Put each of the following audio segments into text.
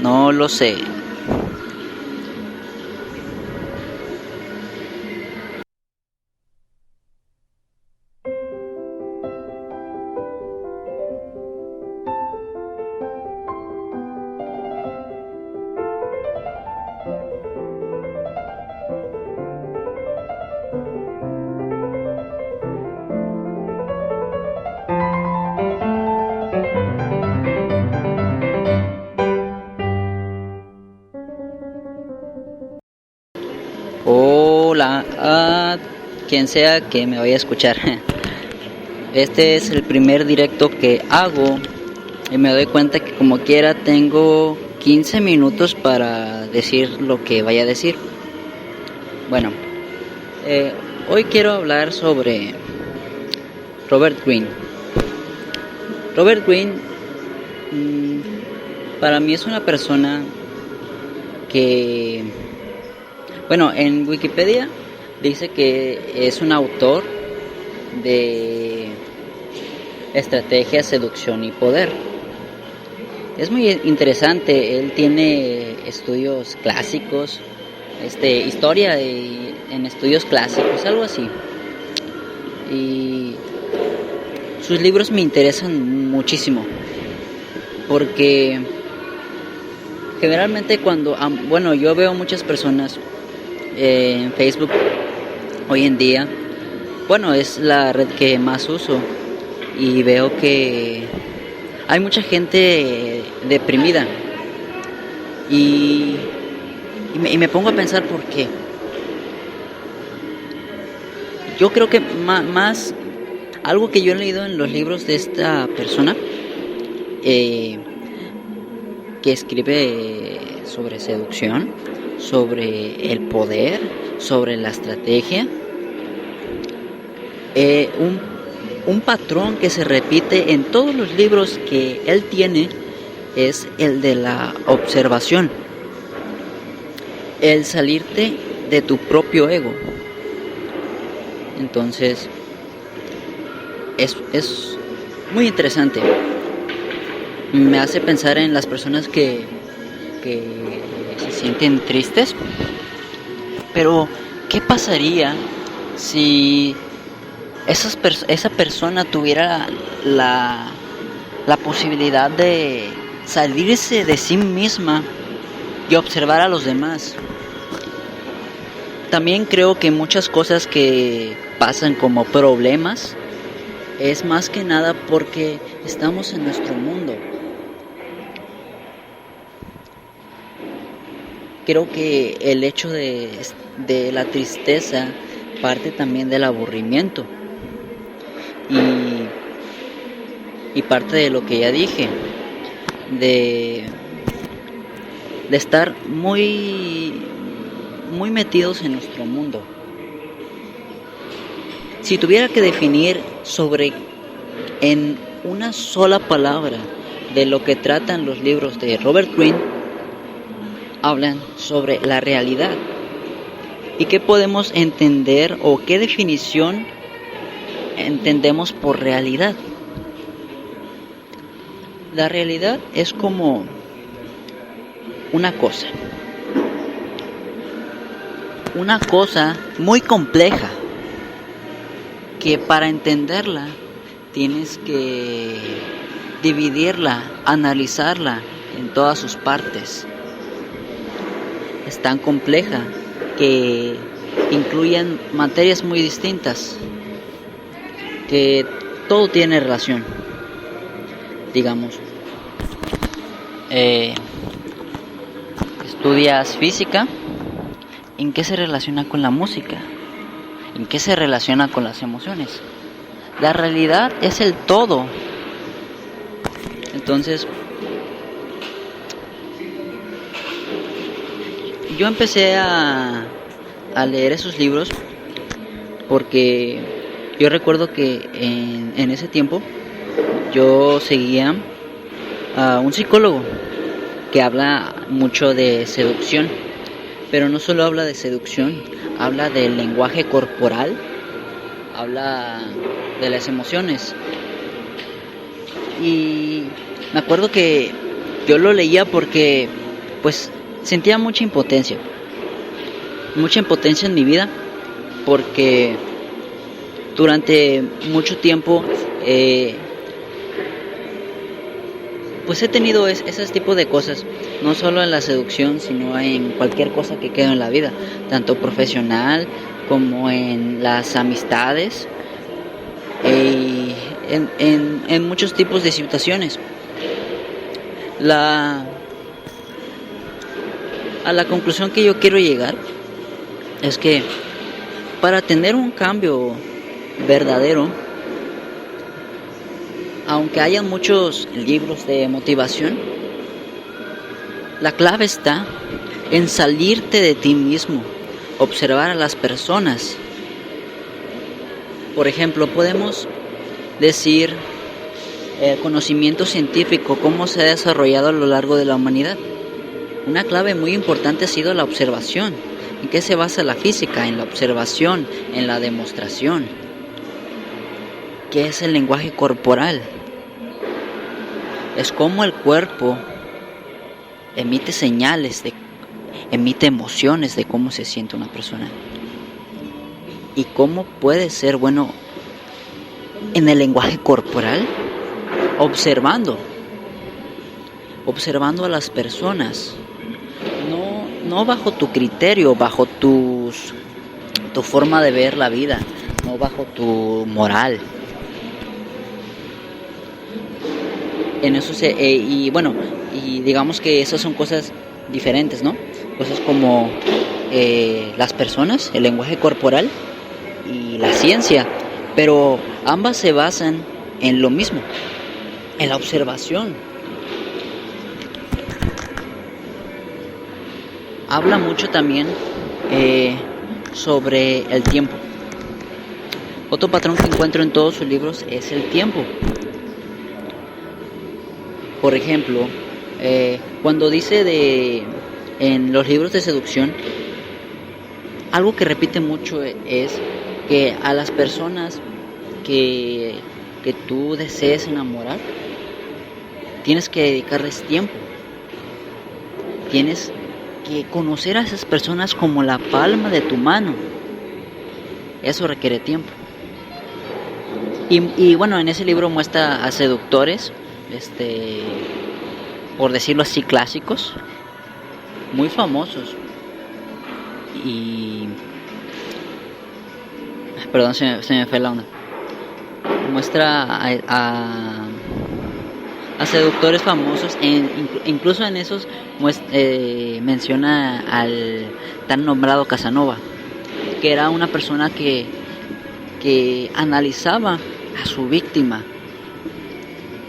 No lo sé. Hola a quien sea que me vaya a escuchar. Este es el primer directo que hago y me doy cuenta que como quiera tengo 15 minutos para decir lo que vaya a decir. Bueno, hoy quiero hablar sobre Robert Greene. Robert Greene para mí es una persona que, bueno, en Wikipedia dice que es un autor de estrategia, seducción y poder. Es muy interesante, él tiene estudios clásicos, historia en estudios clásicos, algo así. Y sus libros me interesan muchísimo, porque generalmente bueno, yo veo muchas personas en Facebook hoy en día, bueno, es la red que más uso, y veo que hay mucha gente deprimida y me pongo a pensar por qué. Yo creo que más algo que yo he leído en los libros de esta persona que escribe sobre seducción, sobre el poder, sobre la estrategia, un patrón que se repite en todos los libros que él tiene es el de la observación, el salirte de tu propio ego. Entonces es muy interesante. Me hace pensar en las personas que se sienten tristes, pero ¿qué pasaría si esa persona tuviera la posibilidad de salirse de sí misma y observar a los demás? También creo que muchas cosas que pasan como problemas es más que nada porque estamos en nuestro mundo. Creo que el hecho de la tristeza parte también del aburrimiento y parte de lo que ya dije, de estar muy metidos en nuestro mundo. Si tuviera que definir en una sola palabra de lo que tratan los libros de Robert Greene, hablan sobre la realidad y qué podemos entender o qué definición entendemos por realidad. La realidad es como una cosa muy compleja que para entenderla tienes que dividirla, analizarla en todas sus partes. Es tan compleja que incluyen materias muy distintas, que todo tiene relación. Digamos, estudias física, ¿en qué se relaciona con la música? ¿En qué se relaciona con las emociones? La realidad es el todo. Entonces, yo empecé a leer esos libros porque yo recuerdo que en ese tiempo yo seguía a un psicólogo que habla mucho de seducción, pero no solo habla de seducción, habla del lenguaje corporal, habla de las emociones. Y me acuerdo que yo lo leía porque pues sentía mucha impotencia en mi vida, porque durante mucho tiempo pues he tenido ese tipo de cosas, no solo en la seducción, sino en cualquier cosa que quede en la vida, tanto profesional como en las amistades, y en muchos tipos de situaciones. A la conclusión que yo quiero llegar es que para tener un cambio verdadero, aunque haya muchos libros de motivación, la clave está en salirte de ti mismo, observar a las personas. Por ejemplo, podemos decir el conocimiento científico, cómo se ha desarrollado a lo largo de la humanidad. Una clave muy importante ha sido la observación. ¿En qué se basa la física? En la observación, en la demostración. ¿Qué es el lenguaje corporal? Es como el cuerpo emite señales, emite emociones de cómo se siente una persona. ¿Y cómo puede ser bueno en el lenguaje corporal? Observando a las personas, no bajo tu criterio, bajo tu forma de ver la vida, no bajo tu moral. En eso y digamos que esas son cosas diferentes, ¿no? Cosas como las personas, el lenguaje corporal y la ciencia, pero ambas se basan en lo mismo, en la observación. Habla mucho también sobre el tiempo. Otro patrón que encuentro en todos sus libros es el tiempo. Por ejemplo, cuando dice en los libros de seducción, algo que repite mucho es que a las personas que tú desees enamorar, tienes que dedicarles tiempo. Tienes que conocer a esas personas como la palma de tu mano. Eso requiere tiempo. Y bueno, en ese libro muestra a seductores, por decirlo así, clásicos, muy famosos. Y perdón, se me fue la onda. Muestra a seductores famosos, incluso en esos menciona al tan nombrado Casanova, que era una persona que analizaba a su víctima.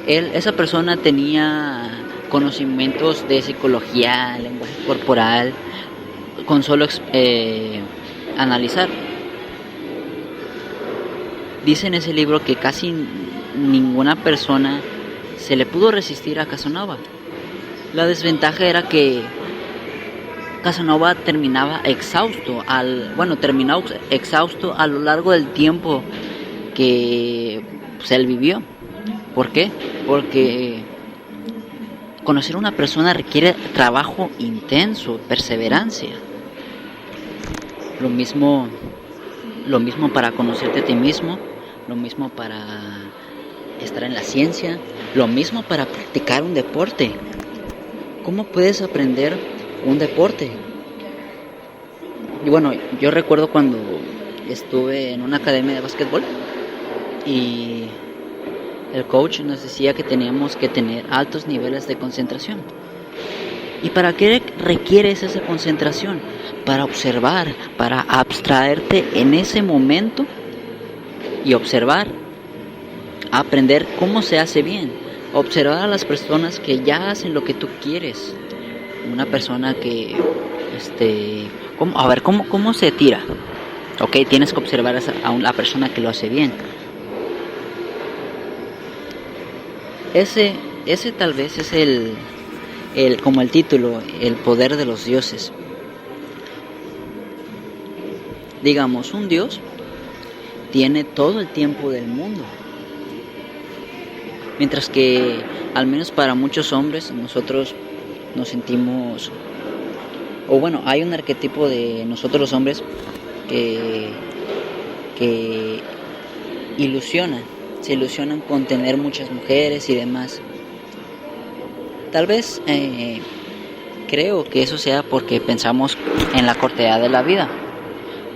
Esa persona tenía conocimientos de psicología, lenguaje corporal, con solo analizar. Dice en ese libro que casi ninguna persona se le pudo resistir a Casanova. La desventaja era que Casanova terminaba exhausto a lo largo del tiempo que él vivió. ¿Por qué? Porque conocer a una persona requiere trabajo intenso, perseverancia. Lo mismo para conocerte a ti mismo, lo mismo para estar en la ciencia, lo mismo para practicar un deporte. ¿Cómo puedes aprender un deporte? Y bueno, yo recuerdo cuando estuve en una academia de básquetbol y el coach nos decía que teníamos que tener altos niveles de concentración. ¿Y para qué requieres esa concentración? Para observar, para abstraerte en ese momento y observar, aprender cómo se hace bien, observar a las personas que ya hacen lo que tú quieres. Una persona que, ¿cómo se tira? Ok, tienes que observar a la persona que lo hace bien. Ese tal vez es como el título, el poder de los dioses. Digamos, un dios tiene todo el tiempo del mundo, mientras que, al menos para muchos hombres, nosotros nos sentimos, o bueno, hay un arquetipo de nosotros los hombres que se ilusionan con tener muchas mujeres y demás. Tal vez creo que eso sea porque pensamos en la cortedad de la vida,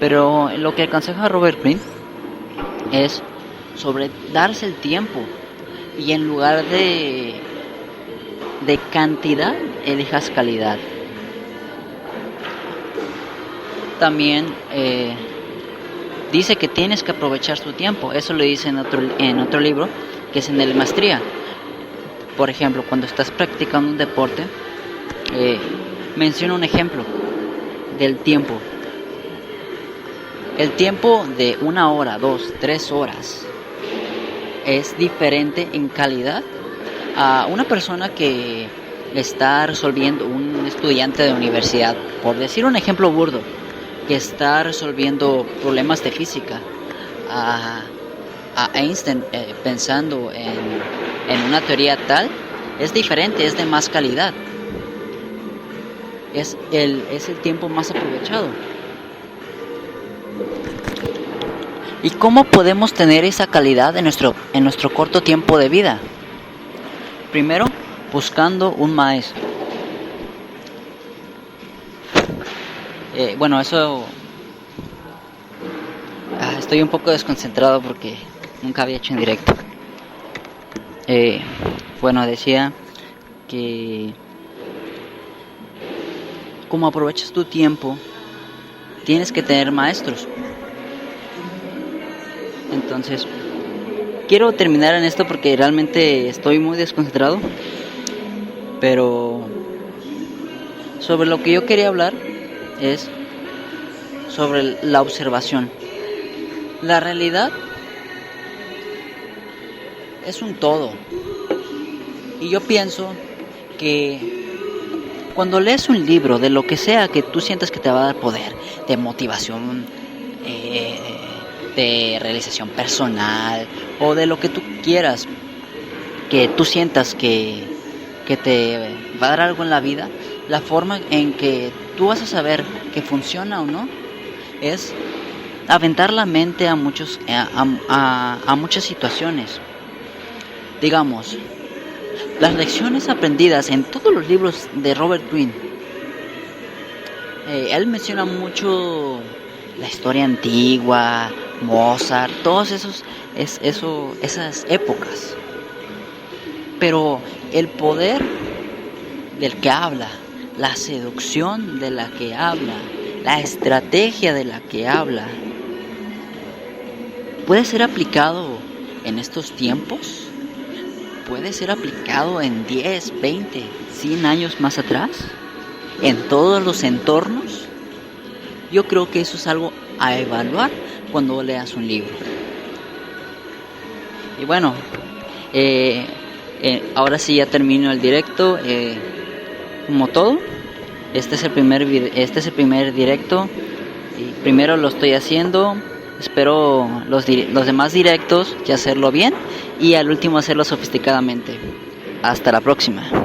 pero lo que aconseja Robert Greene es sobre darse el tiempo y en lugar de cantidad elijas calidad. También dice que tienes que aprovechar tu tiempo. Eso lo dice en otro libro, que es en el Maestría. Por ejemplo, cuando estás practicando un deporte, menciona un ejemplo del tiempo. El tiempo de 1 hora, 2, 3 horas es diferente en calidad a una persona que está resolviendo, un estudiante de universidad, por decir un ejemplo burdo, que está resolviendo problemas de física, a Einstein pensando en una teoría tal. Es diferente, es de más calidad, es el tiempo más aprovechado. ¿Y cómo podemos tener esa calidad en nuestro corto tiempo de vida? Primero, buscando un maestro. Bueno, eso... estoy un poco desconcentrado porque nunca había hecho en directo. Bueno, decía que como aprovechas tu tiempo, tienes que tener maestros. Entonces, quiero terminar en esto porque realmente estoy muy desconcentrado. Pero sobre lo que yo quería hablar es sobre la observación. La realidad es un todo. Y yo pienso que cuando lees un libro de lo que sea que tú sientas que te va a dar poder, de motivación, de realización personal o de lo que tú quieras, que tú sientas que te va a dar algo en la vida, la forma en que tú vas a saber que funciona o no es aventar la mente a muchas situaciones. Digamos, las lecciones aprendidas en todos los libros de Robert Greene, él menciona mucho la historia antigua, Mozart, todos esas épocas. Pero el poder del que habla, la seducción de la que habla, la estrategia de la que habla, puede ser aplicado en estos tiempos, puede ser aplicado en 10, 20, 100 años más atrás, en todos los entornos. Yo creo que eso es algo a evaluar cuando leas un libro. Y bueno, ahora sí ya termino el directo. Como todo, este es el primer directo y primero lo estoy haciendo. Espero los demás directos ya hacerlo bien y al último hacerlo sofisticadamente. Hasta la próxima.